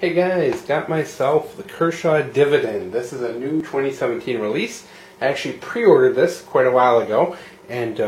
Hey guys, got myself the Kershaw Dividend. This is a new 2017 release. I actually pre-ordered this quite a while ago, and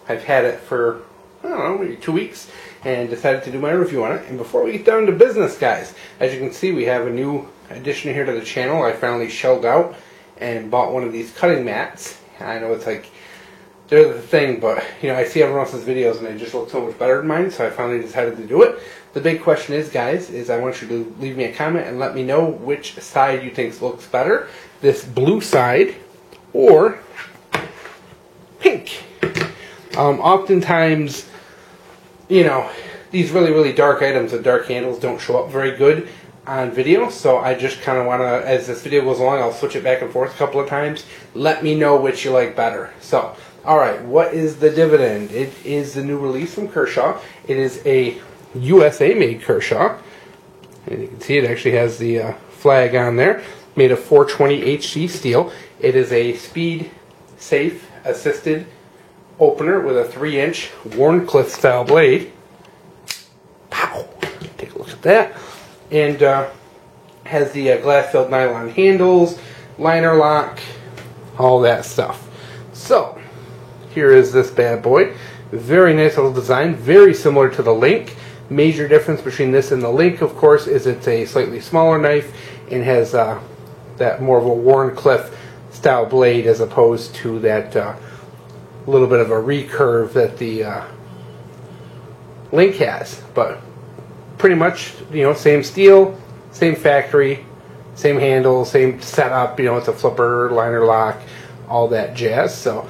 I've had it for, I don't know, maybe 2 weeks, and decided to do my review on it. And before we get down to business, guys, as you can see, we have a new addition here to the channel. I finally shelled out and bought one of these cutting mats. I know it's like, they're the thing, but you know, I see everyone else's videos and they just look so much better than mine, so I finally decided to do it. The big question is, guys, I want you to leave me a comment and let me know which side you think looks better, this blue side or pink. Oftentimes, you know, these really dark items with dark handles don't show up very good on video, so I just kind of want to, as this video goes along, I'll switch it back and forth a couple of times. Let me know which you like better. So, alright, what is the Dividend? It is the new release from Kershaw. It is a USA-made Kershaw. And you can see it actually has the flag on there. Made of 420 HC steel. It is a speed-safe, assisted opener with a 3-inch Wharncliffe style blade. Pow! Take a look at that. And has the glass-filled nylon handles, liner lock, all that stuff. So, here is this bad boy. Very nice little design, very similar to the Link. Major difference between this and the Link, of course, is it's a slightly smaller knife and has that more of a Wharncliffe style blade as opposed to that little bit of a recurve that the Link has. But pretty much, you know, same steel, same factory, same handle, same setup. You know, it's a flipper, liner lock, all that jazz. So,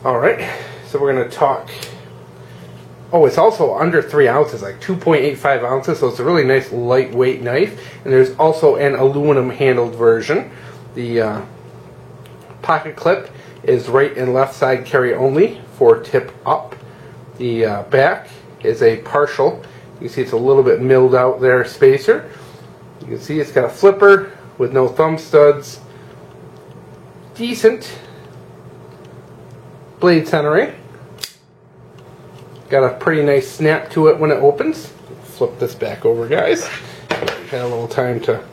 all right. So we're going to talk. Oh, it's also under 3 ounces, like 2.85 ounces, so it's a really nice lightweight knife. And there's also an aluminum handled version. The pocket clip is right and left side carry only for tip up. The back is a partial. You can see it's a little bit milled out there spacer. You can see it's got a flipper with no thumb studs. Decent blade centering. Got a pretty nice snap to it when it opens. Flip this back over, guys. Had a little time to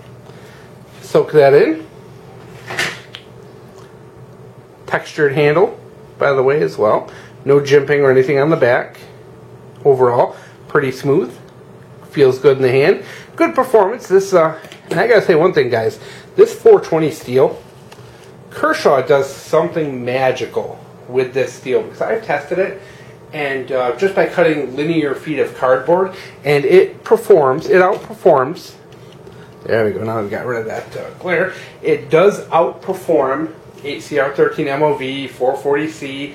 soak that in. Textured handle, by the way, as well. No jimping or anything on the back. Overall, pretty smooth. Feels good in the hand. Good performance. This, and I gotta say one thing, guys. This 420 steel, Kershaw does something magical with this steel, because I've tested it. And just by cutting linear feet of cardboard, and it outperforms. There we go. Now we've got rid of that glare. It does outperform HCR13 MOV, 440C.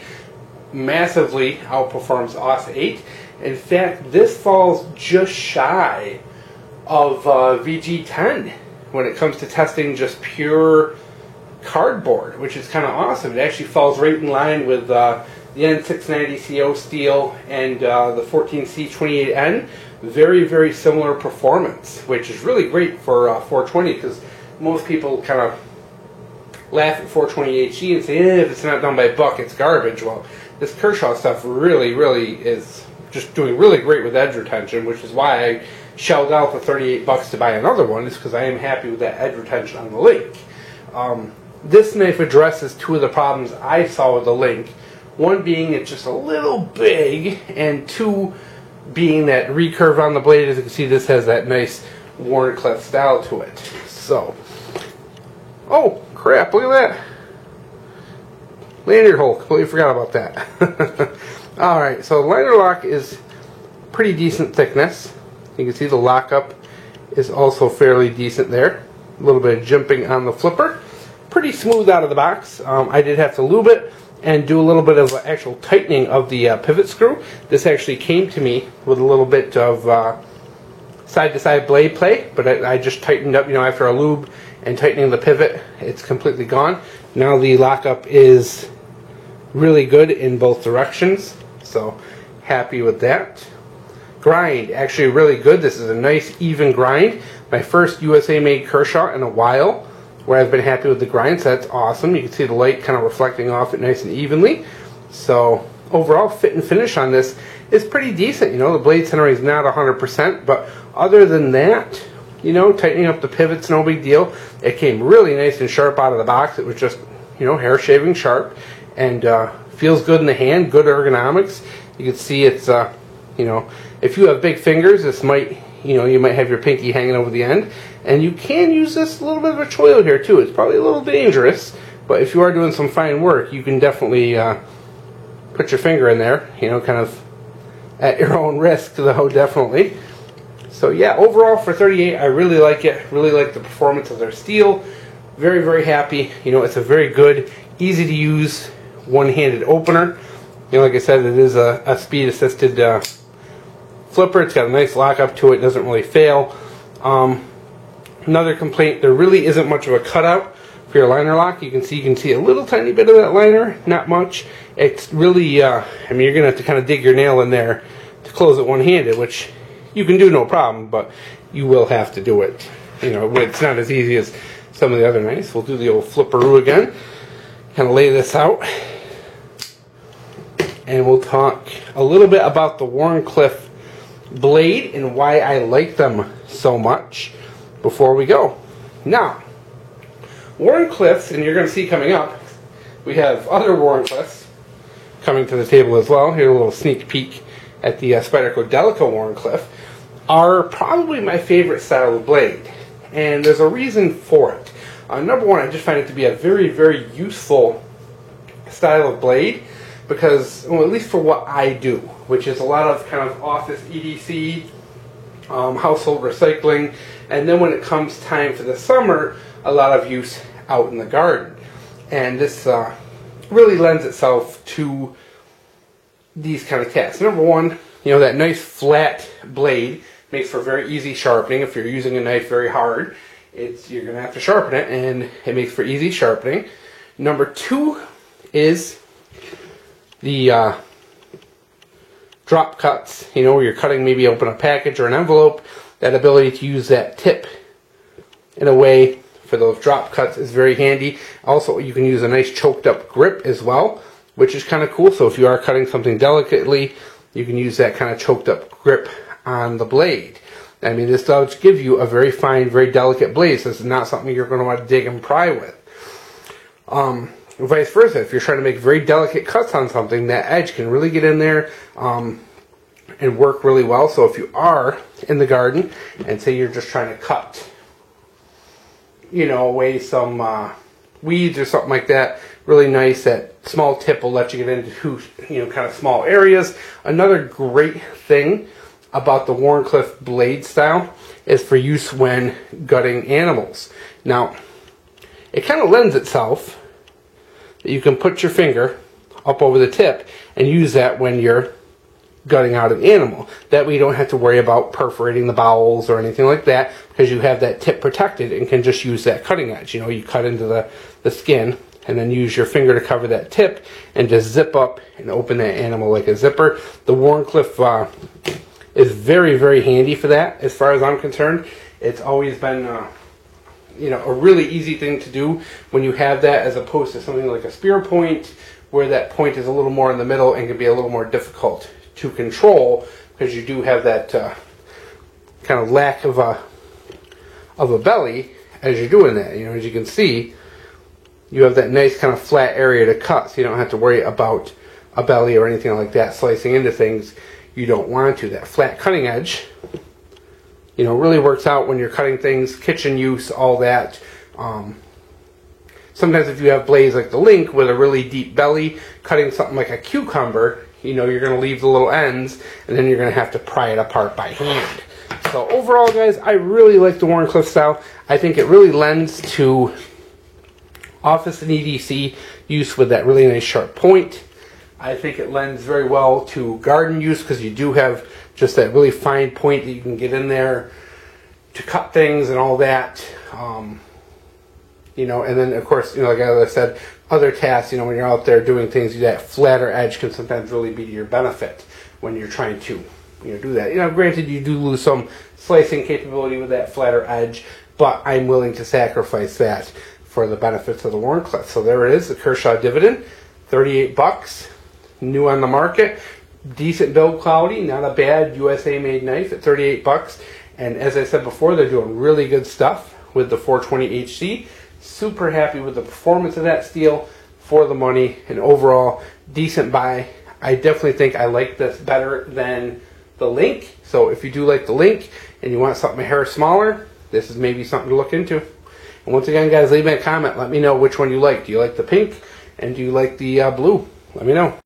Massively outperforms AUS-8. In fact, this falls just shy of VG10 when it comes to testing just pure cardboard, which is kind of awesome. It actually falls right in line with the N690CO steel and the 14C28N. Very similar performance, which is really great for 420, because most people kind of laugh at 420HE and say, if it's not done by Buck, it's garbage. Well, this Kershaw stuff really is just doing really great with edge retention, which is why I shelled out the $38 to buy another one, is because I am happy with that edge retention on the Link. This knife addresses two of the problems I saw with the Link. One being it's just a little big, and two being that recurve on the blade. As you can see, this has that nice Wharncliffe style to it. So, oh crap, look at that. Lanyard hole, completely forgot about that. Alright, so the liner lock is pretty decent thickness. You can see the lockup is also fairly decent there. A little bit of jimping on the flipper. Pretty smooth out of the box. I did have to lube it and do a little bit of actual tightening of the pivot screw. This actually came to me with a little bit of side-to-side blade play, but I just tightened up, you know, after a lube and tightening the pivot, it's completely gone. Now the lockup is really good in both directions, so happy with that. Grind, actually really good. This is a nice even grind. My first USA-made Kershaw in a while, where I've been happy with the grind, so that's awesome. You can see the light kind of reflecting off it nice and evenly. So overall fit and finish on this is pretty decent. You know, the blade centering is not 100%, but other than that, You know, tightening up the pivot's no big deal. It came really nice and sharp out of the box. It was just, you know, hair shaving sharp, and feels good in the hand. Good ergonomics. You can see it's, you know, if you have big fingers, this might, you know, you might have your pinky hanging over the end, and you can use this a little bit of a choil here too. It's probably a little dangerous, but if you are doing some fine work, you can definitely put your finger in there, you know, kind of at your own risk, though, definitely. So yeah, overall for 38, I really like it. Really like the performance of their steel. Very, very happy. You know, it's a very good, easy to use, one-handed opener. You know, like I said, it is a speed-assisted flipper. It's got a nice lockup to it. Doesn't really fail. Another complaint, there really isn't much of a cutout for your liner lock. You can see a little tiny bit of that liner, not much. It's really, I mean, you're going to have to kind of dig your nail in there to close it one-handed, which you can do no problem, but you will have to do it. You know, it's not as easy as some of the other knives. We'll do the old flipperoo again. Kind of lay this out. And we'll talk a little bit about the Wharncliffe blade and why I like them so much before we go. Now, Wharncliffes, and you're going to see coming up, we have other Wharncliffes coming to the table as well. Here's a little sneak peek at the Spyderco Delica Wharncliffe, are probably my favorite style of blade. And there's a reason for it. Number one, I just find it to be a very, very useful style of blade because, well, at least for what I do, which is a lot of kind of office EDC, household recycling, and then when it comes time for the summer, a lot of use out in the garden. And this really lends itself to these kind of tasks. Number one, you know, that nice flat blade makes for very easy sharpening. If you're using a knife very hard, you're going to have to sharpen it, and it makes for easy sharpening. Number two is the drop cuts, you know, where you're cutting maybe open a package or an envelope. That ability to use that tip in a way for those drop cuts is very handy. Also, you can use a nice choked up grip as well, which is kind of cool. So if you are cutting something delicately, you can use that kind of choked up grip on the blade. I mean, this does give you a very fine, very delicate blade. So this is not something you're going to want to dig and pry with. Vice versa, if you're trying to make very delicate cuts on something, that edge can really get in there and work really well. So if you are in the garden and say you're just trying to cut, you know, away some weeds or something like that, really nice. That small tip will let you get into, you know, kind of small areas. Another great thing about the Wharncliffe blade style is for use when gutting animals. Now, it kind of lends itself that you can put your finger up over the tip and use that when you're gutting out an animal. That way you don't have to worry about perforating the bowels or anything like that, because you have that tip protected and can just use that cutting edge. You know, you cut into the skin and then use your finger to cover that tip and just zip up and open that animal like a zipper. The Wharncliffe is very, very handy for that as far as I'm concerned. It's always been you know, a really easy thing to do when you have that, as opposed to something like a spear point where that point is a little more in the middle and can be a little more difficult to control, because you do have that kind of lack of a belly as you're doing that. You know, as you can see, you have that nice kind of flat area to cut, so you don't have to worry about a belly or anything like that slicing into things you don't want to. That flat cutting edge, you know, really works out when you're cutting things, kitchen use, all that. Sometimes if you have blades like the Link with a really deep belly, cutting something like a cucumber, you know, you're going to leave the little ends, and then you're going to have to pry it apart by hand. So overall, guys, I really like the Wharncliffe style. I think it really lends to office and EDC use with that really nice sharp point. I think it lends very well to garden use, because you do have just that really fine point that you can get in there to cut things and all that. You know, and then of course, you know, like I said, other tasks, you know, when you're out there doing things, that flatter edge can sometimes really be to your benefit when you're trying to, you know, do that. You know, granted, you do lose some slicing capability with that flatter edge, but I'm willing to sacrifice that for the benefits of the Wharncliffe. So there it is, the Kershaw Dividend, $38, new on the market, decent build quality, not a bad USA made knife at $38, And as I said before, they're doing really good stuff with the 420HC. Super happy with the performance of that steel for the money, and overall decent buy. I definitely think I like this better than the Link. So if you do like the Link and you want something a hair smaller, this is maybe something to look into. And once again, guys, leave me a comment. Let me know which one you like. Do you like the pink? And do you like the blue? Let me know.